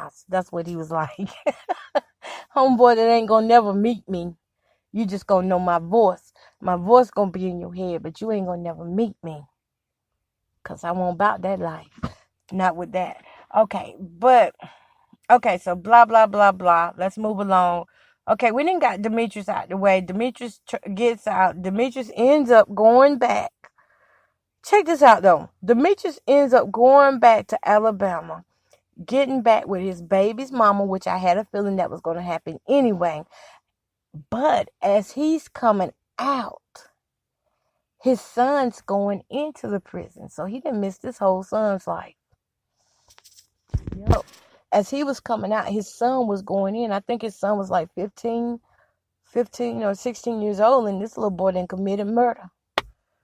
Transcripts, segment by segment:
house. That's what he was like. Homeboy that ain't gonna never meet me. You just gonna know my voice. My voice gonna be in your head, but you ain't gonna never meet me. Cause I won't about that life. Not with that. Okay, so blah blah blah blah. Let's move along. Okay, we didn't got Demetrius out the way. Demetrius gets out. Demetrius ends up going back. Check this out though. Demetrius ends up going back to Alabama, getting back with his baby's mama, which I had a feeling that was going to happen anyway. But as he's coming out, his son's going into the prison. So he didn't miss this whole son's life. Yep. As he was coming out, his son was going in. I think his son was like 15 or 16 years old, and this little boy then committed murder.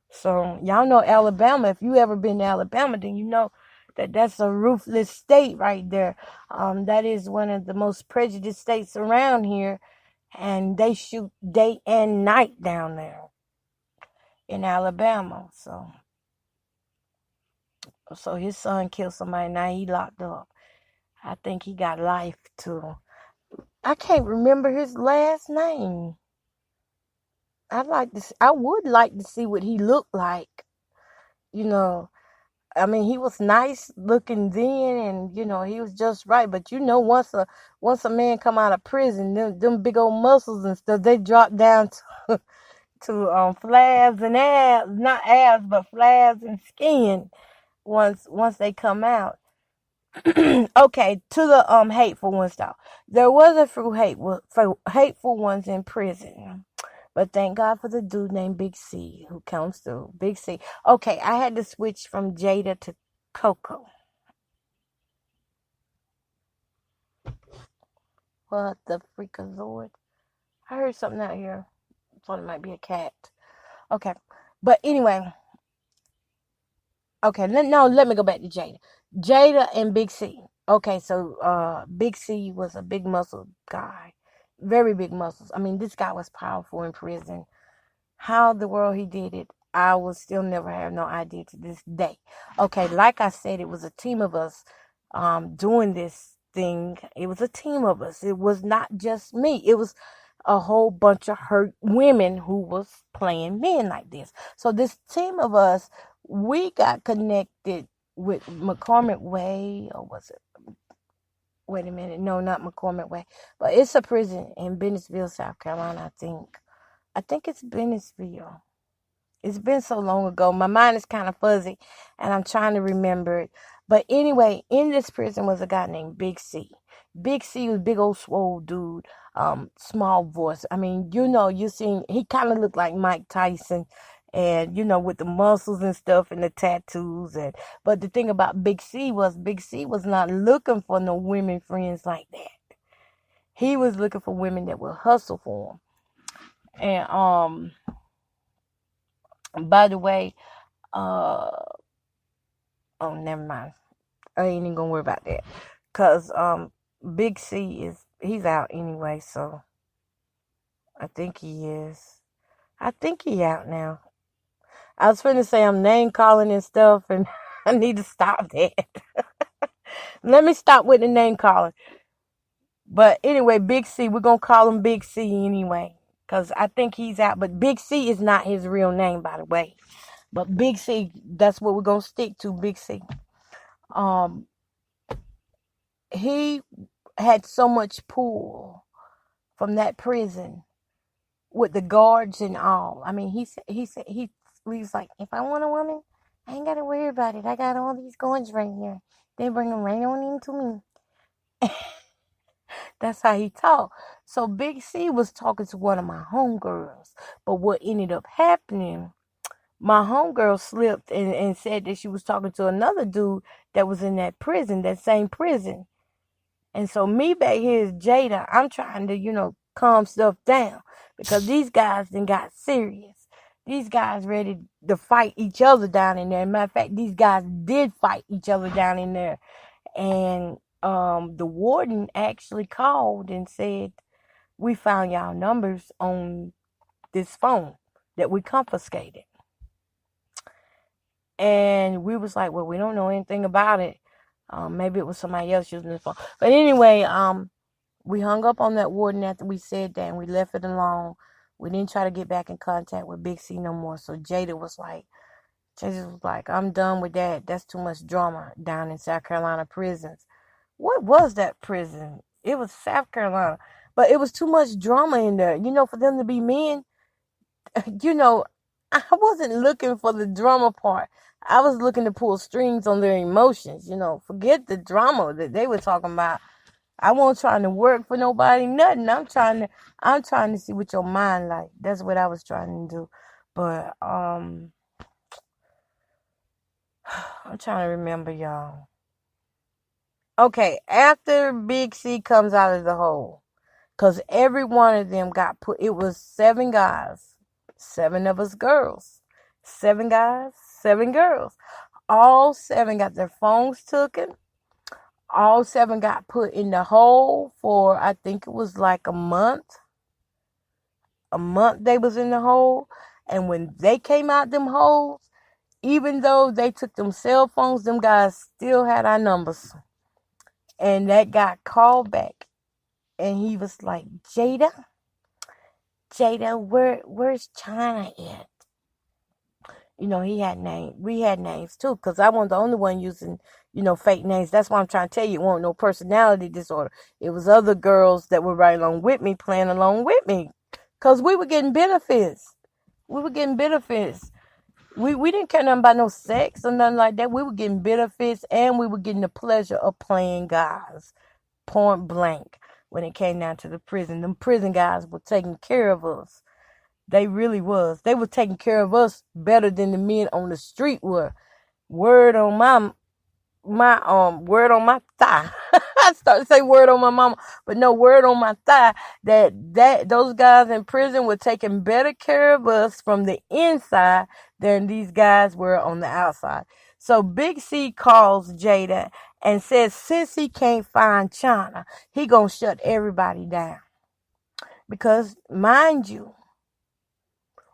So y'all know Alabama. If you ever been to Alabama, then you know that that's a ruthless state right there. That is one of the most prejudiced states around here, and they shoot day and night down there in Alabama. So his son killed somebody. Now he locked up. I think he got life too. I can't remember his last name. I would like to see what he looked like. You know, I mean, he was nice looking then, and he was just right. But once a man come out of prison, them big old muscles and stuff, they drop down to flabs and abs, not abs, but flabs and skin. Once they come out. Okay, to the hateful ones though. There was a few hateful ones in prison. But thank God for the dude named Big C who comes through. Big C. Okay, I had to switch from Jada to Coco. What the freakazoid? I heard something out here. I thought it might be a cat. Okay. But anyway. Okay, let me go back to Jada. Jada and Big C. Okay, so Big C was a big muscle guy. Very big muscles. I mean, this guy was powerful in prison. How the world he did it, I will still never have no idea to this day. Okay, like I said, it was a team of us doing this thing. It was a team of us. It was not just me. It was a whole bunch of hurt women who was playing men like this. So this team of us, we got connected with McCormick Way, or was it? Wait a minute. No, not McCormick Way. But it's a prison in Bennettsville, South Carolina, I think. I think it's Bennettsville. It's been so long ago. My mind is kind of fuzzy, and I'm trying to remember it. But anyway, in this prison was a guy named Big C. Big C was a big old swole dude, small voice. I mean, you seen, he kind of looked like Mike Tyson, and with the muscles and stuff and the tattoos. But the thing about Big C was not looking for no women friends like that. He was looking for women that would hustle for him. And by the way, oh, never mind. I ain't even gonna worry about that. Cause Big C he's out anyway, so I think he is. I think he out now. I was finna say I'm name calling and stuff, and I need to stop that. Let me stop with the name calling. But anyway, Big C, we're gonna call him Big C anyway. Because I think he's out. But Big C is not his real name, by the way. But Big C, that's what we're going to stick to, Big C. He had so much pull from that prison with the guards and all. I mean, he was like, if I want a woman, I ain't got to worry about it. I got all these guards right here. They bring them right on into me. That's how he talked. So Big C was talking to one of my homegirls. But what ended up happening, my homegirl slipped and said that she was talking to another dude that was in that prison, that same prison. And so me back here is Jada. I'm trying to, calm stuff down. Because these guys then got serious. These guys ready to fight each other down in there. Matter of fact, these guys did fight each other down in there. And the warden actually called and said, we found y'all numbers on this phone that we confiscated. And we was like, well, we don't know anything about it. Maybe it was somebody else using the phone. But anyway, we hung up on that warden after we said that, and we left it alone. We didn't try to get back in contact with Big C no more. So Jada was like, I'm done with that. That's too much drama down in South Carolina prisons. What was that prison? It was South Carolina. But it was too much drama in there. For them to be men, I wasn't looking for the drama part. I was looking to pull strings on their emotions. Forget the drama that they were talking about. I wasn't trying to work for nobody, nothing. I'm trying to see what your mind like. That's what I was trying to do. But I'm trying to remember, y'all. Okay, after Big C comes out of the hole, because every one of them got put, it was 7 guys, 7 of us girls. 7 guys, 7 girls. All 7 got their phones taken. All 7 got put in the hole for, I think it was like a month. A month they was in the hole. And when they came out them holes, even though they took them cell phones, them guys still had our numbers. And that guy called back. And he was like, Jada, where's China at? He had names. We had names too, because I wasn't the only one using, fake names. That's why I'm trying to tell you, it wasn't no personality disorder. It was other girls that were right along with me, playing along with me, because we were getting benefits. We didn't care nothing about no sex or nothing like that. We were getting benefits, and we were getting the pleasure of playing guys, point blank. When it came down to the prison, them prison guys were taking care of us. They really was. They were taking care of us better than the men on the street were. Word on my word on my thigh. I started to say word on my mama, but no, word on my thigh that those guys in prison were taking better care of us from the inside than these guys were on the outside. So Big C calls Jada and says since he can't find China, he gonna shut everybody down. Because mind you,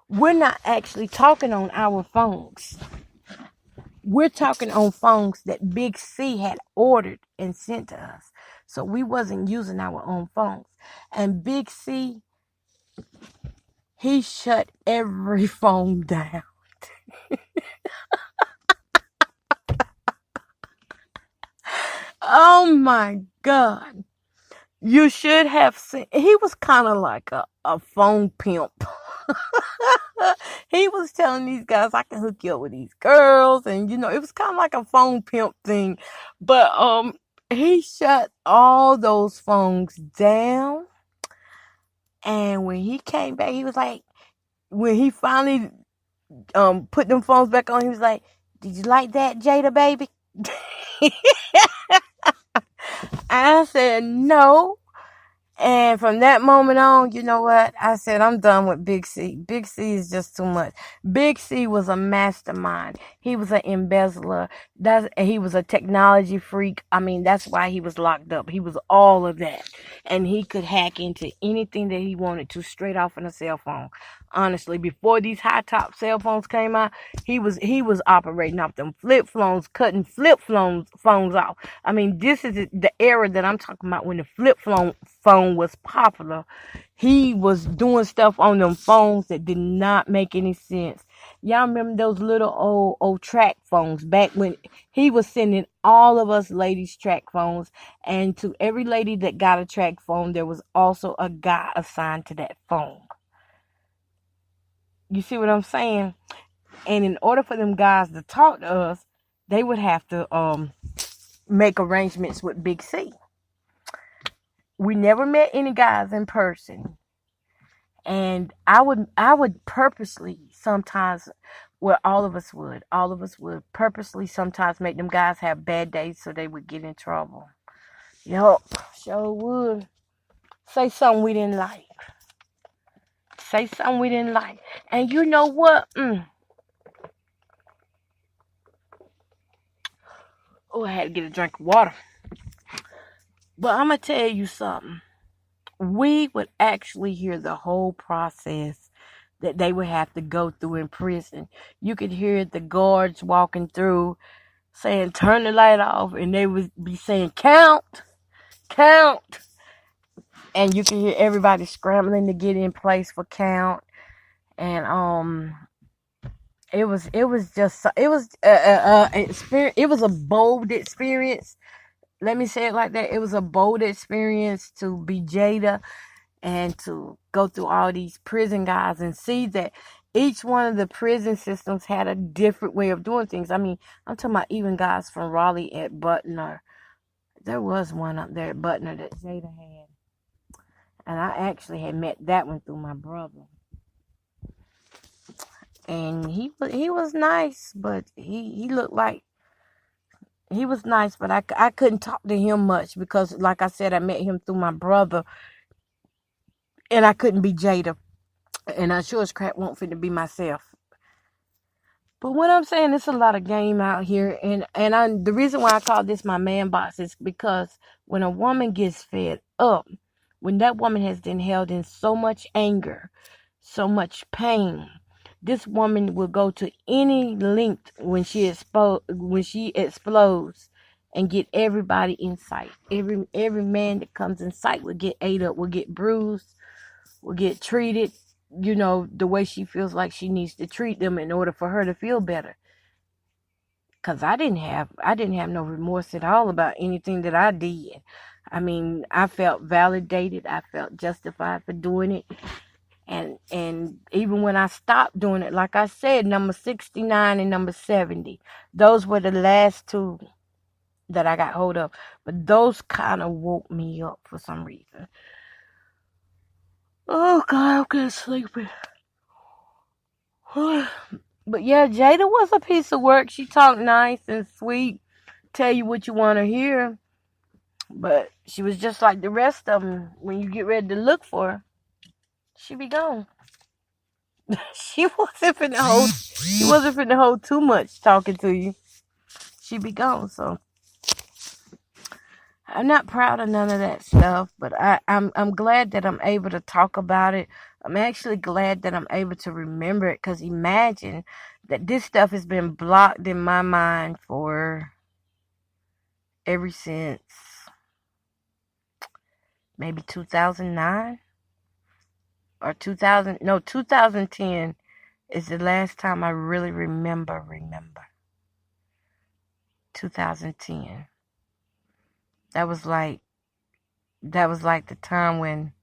we're not actually talking on our phones. We're talking on phones that Big C had ordered and sent to us. So we wasn't using our own phones. And Big C, he shut every phone down. Oh my God. You should have seen. He was kind of like a phone pimp. He was telling these guys, I can hook you up with these girls. And, it was kind of like a phone pimp thing. But he shut all those phones down. And when he came back, he was like, when he finally put them phones back on, he was like, did you like that, Jada, baby? I said, no. And from that moment on, you know what? I said, I'm done with Big C. Big C is just too much. Big C was a mastermind. He was an embezzler. He was a technology freak. I mean, that's why he was locked up. He was all of that. And he could hack into anything that he wanted to straight off in a cell phone. Honestly, before these high top cell phones came out, he was operating off them flip phones, cutting flip phones off. I mean, this is the era that I'm talking about when the flip phone was popular. He was doing stuff on them phones that did not make any sense. Y'all remember those little old track phones back when he was sending all of us ladies track phones, and to every lady that got a track phone, there was also a guy assigned to that phone. You see what I'm saying? And in order for them guys to talk to us, they would have to make arrangements with Big C. We never met any guys in person. And I would purposely sometimes, well, all of us would purposely sometimes make them guys have bad days so they would get in trouble. Yup, sure would. Say something we didn't like. And you know what? Oh, I had to get a drink of water. But I'm going to tell you something. We would actually hear the whole process that they would have to go through in prison. You could hear the guards walking through saying turn the light off, and they would be saying count, count, and you can hear everybody scrambling to get in place for count. And it was just it was experience. It was a bold experience. Let me say it like that. It was a bold experience to be Jada and to go through all these prison guys and see that each one of the prison systems had a different way of doing things. I mean, I'm talking about even guys from Raleigh at Butner. There was one up there at Butner that Jada had. And I actually had met that one through my brother. And he was nice, but he looked like he was nice, but I couldn't talk to him much because, like I said, I met him through my brother, and I couldn't be Jada, and I sure as crap won't fit to be myself. But what I'm saying, it's a lot of game out here, and the reason why I call this my man box is because when a woman gets fed up, when that woman has been held in so much anger, so much pain, this woman will go to any length when she explodes and get everybody in sight. Every man that comes in sight will get ate up, will get bruised, will get treated, the way she feels like she needs to treat them in order for her to feel better. Cause I didn't have no remorse at all about anything that I did. I mean, I felt validated. I felt justified for doing it. And even when I stopped doing it, like I said, number 69 and number 70, those were the last two that I got hold of. But those kind of woke me up for some reason. Oh, God, I'm getting sleepy. But yeah, Jada was a piece of work. She talked nice and sweet, tell you what you want to hear. But she was just like the rest of them. When you get ready to look for her, she be gone. She wasn't finna hold too much talking to you. She be gone. So I'm not proud of none of that stuff, but I'm glad that I'm able to talk about it. I'm actually glad that I'm able to remember it, because imagine that this stuff has been blocked in my mind for ever since maybe 2009 or 2010 is the last time I really remember. 2010. That was like the time when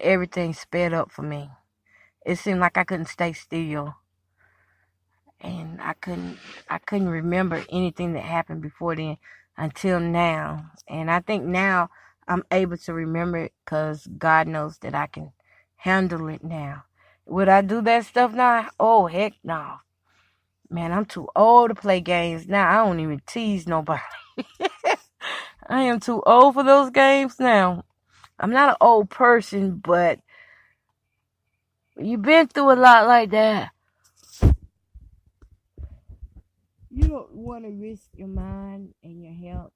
everything sped up for me. It seemed like I couldn't stay still, and I couldn't remember anything that happened before then until now. And I think now I'm able to remember it because God knows that I can handle it now. Would I do that stuff now? Oh, heck no. Man, I'm too old to play games now. I don't even tease nobody. I am too old for those games now. I'm not an old person, but you've been through a lot like that. You don't want to risk your mind and your health.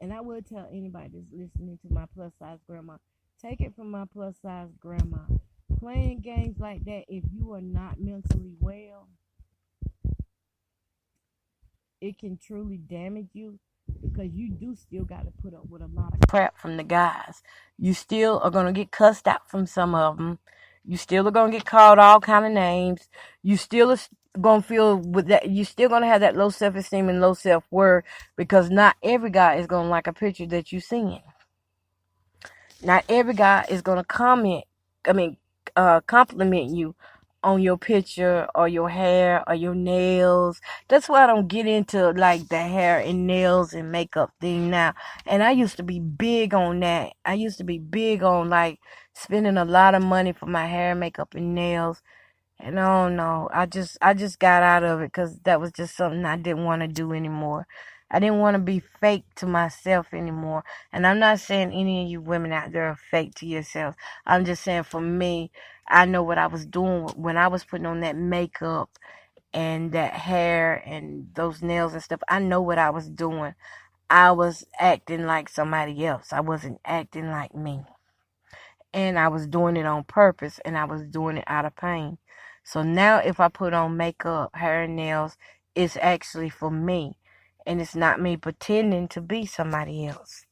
And I will tell anybody that's listening to my plus size grandma, take it from my plus size grandma. Playing games like that, if you are not mentally well, it can truly damage you, because you do still got to put up with a lot of crap from the guys. You still are going to get cussed out from some of them. You still are going to get called all kind of names. You still are going to feel with that. You still going to have that low self-esteem and low self-worth, because not every guy is going to like a picture that you seen. Not every guy is going to compliment you on your picture or your hair or your nails. That's why I don't get into like the hair and nails and makeup thing now. And I used to be big on that. I used to be big on like spending a lot of money for my hair, makeup, and nails. And I don't know. I just got out of it because that was just something I didn't want to do anymore. I didn't want to be fake to myself anymore. And I'm not saying any of you women out there are fake to yourselves. I'm just saying for me, I know what I was doing when I was putting on that makeup and that hair and those nails and stuff. I know what I was doing. I was acting like somebody else. I wasn't acting like me. And I was doing it on purpose, and I was doing it out of pain. So now if I put on makeup, hair, and nails, is actually for me. And it's not me pretending to be somebody else.